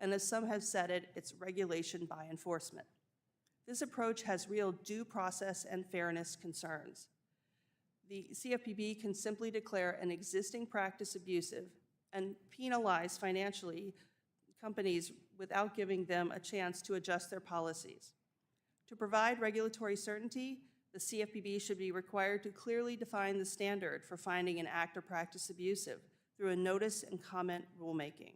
and as some have said it, it's regulation by enforcement. This approach has real due process and fairness concerns. The CFPB can simply declare an existing practice abusive and penalize financially companies without giving them a chance to adjust their policies. To provide regulatory certainty, the CFPB should be required to clearly define the standard for finding an act or practice abusive through a notice and comment rulemaking.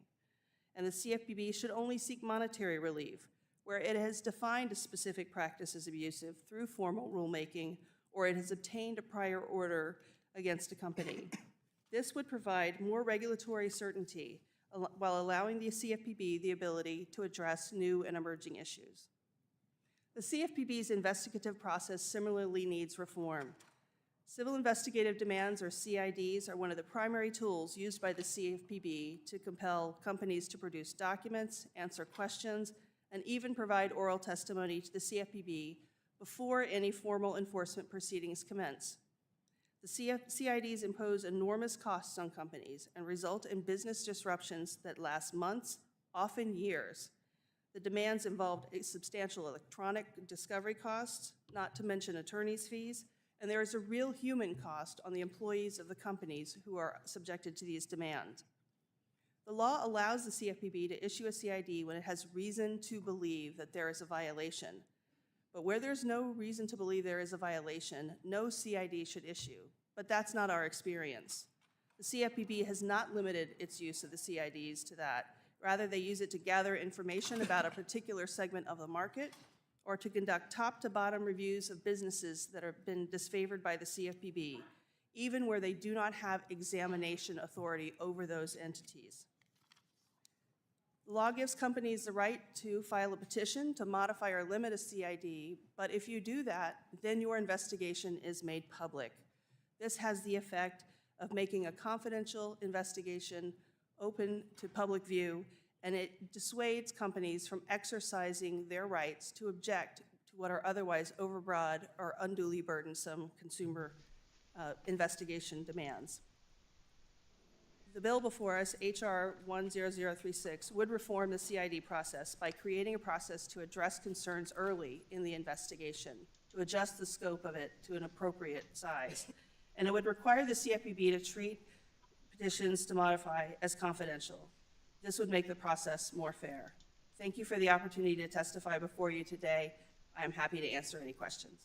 And the CFPB should only seek monetary relief where it has defined a specific practice as abusive through formal rulemaking or it has obtained a prior order against a company. This would provide more regulatory certainty while allowing the CFPB the ability to address new and emerging issues. The CFPB's investigative process similarly needs reform. Civil investigative demands, or CIDs, are one of the primary tools used by the CFPB to compel companies to produce documents, answer questions, and even provide oral testimony to the CFPB before any formal enforcement proceedings commence. The CIDs impose enormous costs on companies and result in business disruptions that last months, often years. The demands involved substantial electronic discovery costs, not to mention attorney's fees, and there is a real human cost on the employees of the companies who are subjected to these demands. The law allows the CFPB to issue a CID when it has reason to believe that there is a violation. But where there's no reason to believe there is a violation, no CID should issue. But that's not our experience. The CFPB has not limited its use of the CIDs to that. Rather, they use it to gather information about a particular segment of the market or to conduct top-to-bottom reviews of businesses that have been disfavored by the CFPB, even where they do not have examination authority over those entities. The law gives companies the right to file a petition to modify or limit a CID, but if you do that, then your investigation is made public. This has the effect of making a confidential investigation open to public view, and it dissuades companies from exercising their rights to object to what are otherwise overbroad or unduly burdensome consumer investigation demands. The bill before us, H.R. 10036, would reform the CID process by creating a process to address concerns early in the investigation, to adjust the scope of it to an appropriate size. And it would require the CFPB to treat petitions to modify as confidential. This would make the process more fair. Thank you for the opportunity to testify before you today. I am happy to answer any questions.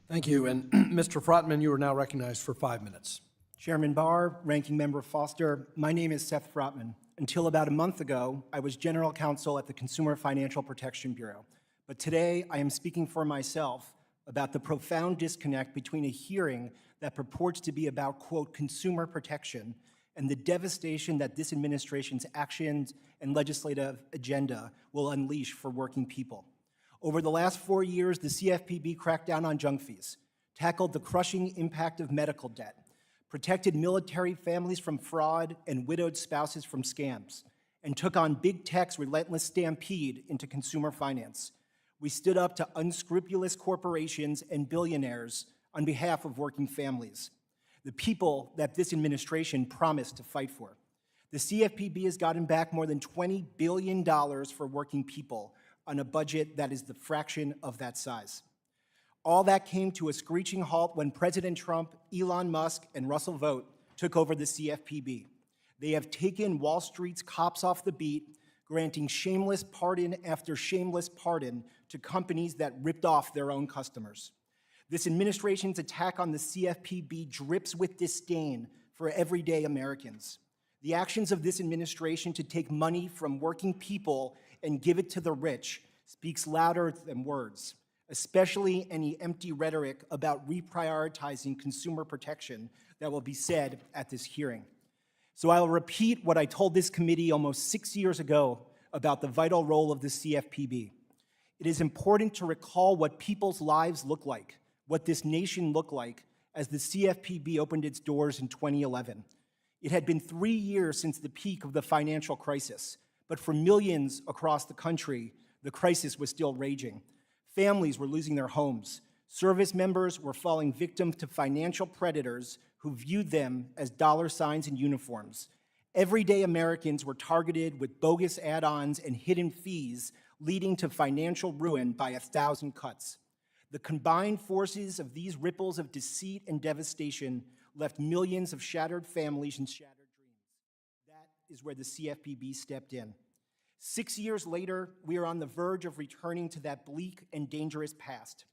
Thank you. And Mr. Frotman, you are now recognized for 5 minutes. Chairman Barr, Ranking Member Foster, my name is Seth Frotman. Until about a month ago, I was General Counsel at the Consumer Financial Protection Bureau. But today, I am speaking for myself about the profound disconnect between a hearing that purports to be about, quote, consumer protection and the devastation that this administration's actions and legislative agenda will unleash for working people. Over the last 4 years, the CFPB cracked down on junk fees, tackled the crushing impact of medical debt, protected military families from fraud and widowed spouses from scams, and took on big tech's relentless stampede into consumer finance. We stood up to unscrupulous corporations and billionaires on behalf of working families, the people that this administration promised to fight for. The CFPB has gotten back more than $20 billion for working people on a budget that is the fraction of that size. All that came to a screeching halt when President Trump, Elon Musk, and Russell Vought took over the CFPB. They have taken Wall Street's cops off the beat, granting shameless pardon after shameless pardon to companies that ripped off their own customers. This administration's attack on the CFPB drips with disdain for everyday Americans. The actions of this administration to take money from working people and give it to the rich speaks louder than words, especially any empty rhetoric about reprioritizing consumer protection that will be said at this hearing. So I'll repeat what I told this committee almost 6 years ago about the vital role of the CFPB. It is important to recall what people's lives look like, what this nation looked like as the CFPB opened its doors in 2011. It had been 3 years since the peak of the financial crisis, but for millions across the country, the crisis was still raging. Families were losing their homes. Service members were falling victim to financial predators who viewed them as dollar signs in uniforms. Everyday Americans were targeted with bogus add-ons and hidden fees, leading to financial ruin by 1,000 cuts. The combined forces of these ripples of deceit and devastation left millions of shattered families and shattered dreams. That is where the CFPB stepped in. 6 years later, we are on the verge of returning to that bleak and dangerous past.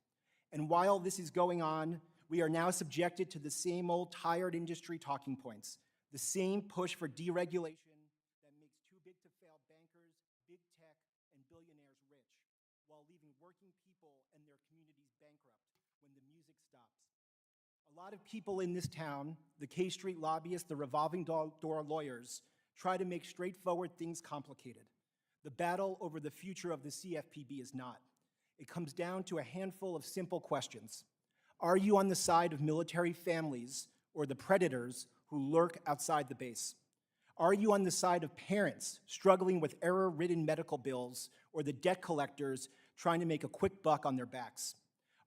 And while this is going on, we are now subjected to the same old tired industry talking points, the same push for deregulation that makes too-big-to-fail bankers, big tech, and billionaires rich, while leaving working people and their communities bankrupt when the music stops. A lot of people in this town, the K Street lobbyists, the revolving door lawyers, try to make straightforward things complicated. The battle over the future of the CFPB is not. It comes down to a handful of simple questions. Are you on the side of military families or the predators who lurk outside the base? Are you on the side of parents struggling with error-ridden medical bills or the debt collectors trying to make a quick buck on their backs?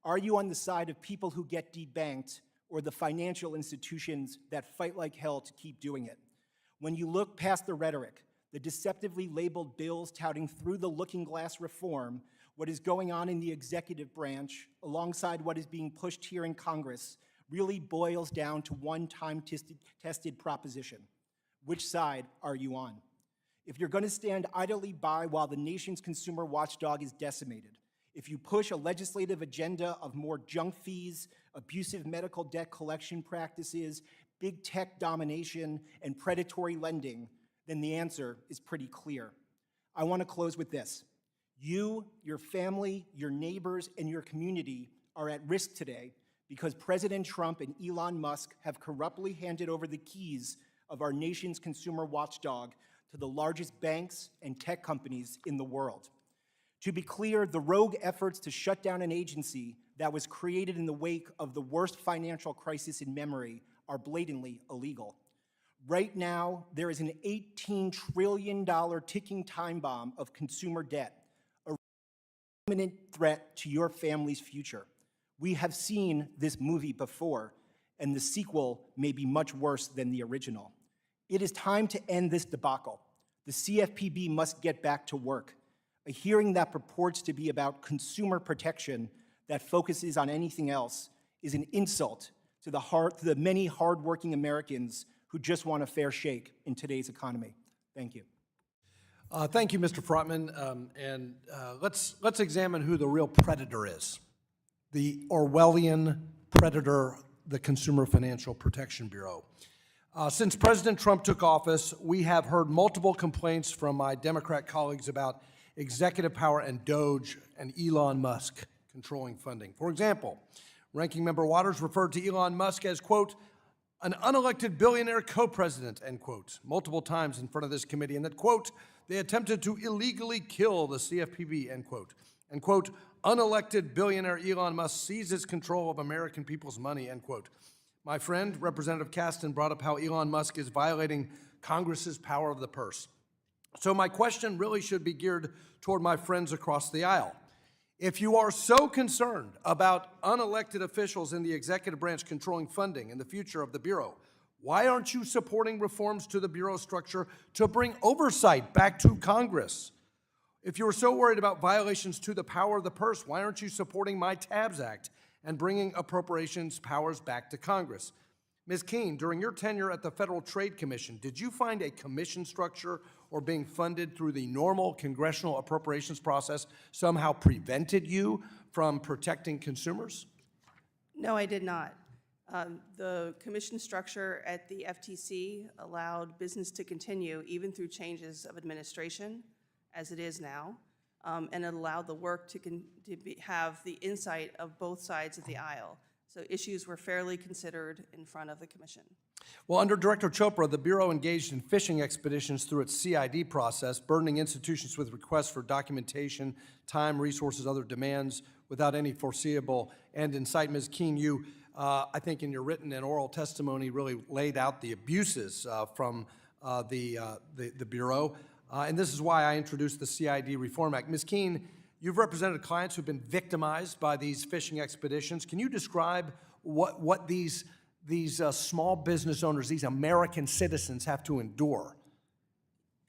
Are you on the side of people who get debanked or the financial institutions that fight like hell to keep doing it? When you look past the rhetoric, the deceptively labeled bills touting through the looking glass reform, what is going on in the executive branch, alongside what is being pushed here in Congress, really boils down to one time-tested proposition. Which side are you on? If you're going to stand idly by while the nation's consumer watchdog is decimated, if you push a legislative agenda of more junk fees, abusive medical debt collection practices, big tech domination, and predatory lending, then the answer is pretty clear. I want to close with this. You, your family, your neighbors, and your community are at risk today because President Trump and Elon Musk have corruptly handed over the keys of our nation's consumer watchdog to the largest banks and tech companies in the world. To be clear, the rogue efforts to shut down an agency that was created in the wake of the worst financial crisis in memory are blatantly illegal. Right now, there is an $18 trillion ticking time bomb of consumer debt, a imminent threat to your family's future. We have seen this movie before, and the sequel may be much worse than the original. It is time to end this debacle. The CFPB must get back to work. A hearing that purports to be about consumer protection that focuses on anything else is an insult to the many hardworking Americans who just want a fair shake in today's economy. Thank you. Thank you, Mr. Frotman. Let's examine who the real predator is. The Orwellian predator, the Consumer Financial Protection Bureau. Since President Trump took office, we have heard multiple complaints from my Democrat colleagues about executive power and DOGE and Elon Musk controlling funding. For example, Ranking Member Waters referred to Elon Musk as, quote, an unelected billionaire co-president, end quote, multiple times in front of this committee, and that, quote, they attempted to illegally kill the CFPB, end quote. And, quote, unelected billionaire Elon Musk seizes control of American people's money, end quote. My friend, Representative Kasten, brought up how Elon Musk is violating Congress's power of the purse. So my question really should be geared toward my friends across the aisle. If you are so concerned about unelected officials in the executive branch controlling funding and the future of the Bureau, why aren't you supporting reforms to the Bureau structure to bring oversight back to Congress? If you are so worried about violations to the power of the purse, why aren't you supporting my TABS Act and bringing appropriations powers back to Congress? Ms. Kuehn, during your tenure at the Federal Trade Commission, did you find a commission structure or being funded through the normal congressional appropriations process somehow prevented you from protecting consumers? No, I did not. The commission structure at the FTC allowed business to continue even through changes of administration, as it is now, and it allowed the work to have the insight of both sides of the aisle. So issues were fairly considered in front of the commission. Well, under Director Chopra, the Bureau engaged in phishing expeditions through its CID process, burdening institutions with requests for documentation, time, resources, other demands without any foreseeable end in sight. Ms. Kuehn, you, I think in your written and oral testimony, really laid out the abuses from the Bureau. And this is why I introduced the CID Reform Act. Ms. Kuehn, you've represented clients who've been victimized by these phishing expeditions. Can you describe what these small business owners, these American citizens have to endure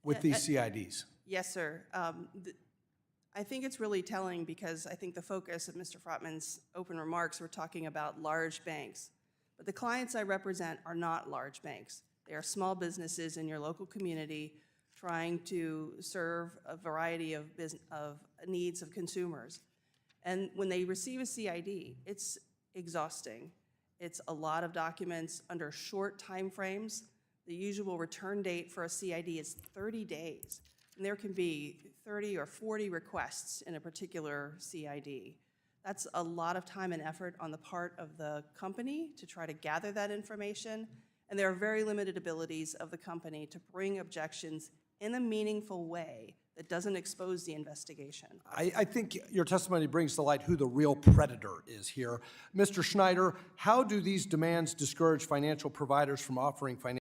with these CIDs? Yes, sir. I think it's really telling because I think the focus of Mr. Frotman's open remarks were talking about large banks. But the clients I represent are not large banks. They are small businesses in your local community trying to serve a variety of needs of consumers. And when they receive a CID, it's exhausting. It's a lot of documents under short time frames. The usual return date for a CID is 30 days. And there can be 30 or 40 requests in a particular CID. That's a lot of time and effort on the part of the company to try to gather that information. And there are very limited abilities of the company to bring objections in a meaningful way that doesn't expose the investigation. I think your testimony brings to light who the real predator is here. Mr. Schneider, how do these demands discourage financial providers from offering financial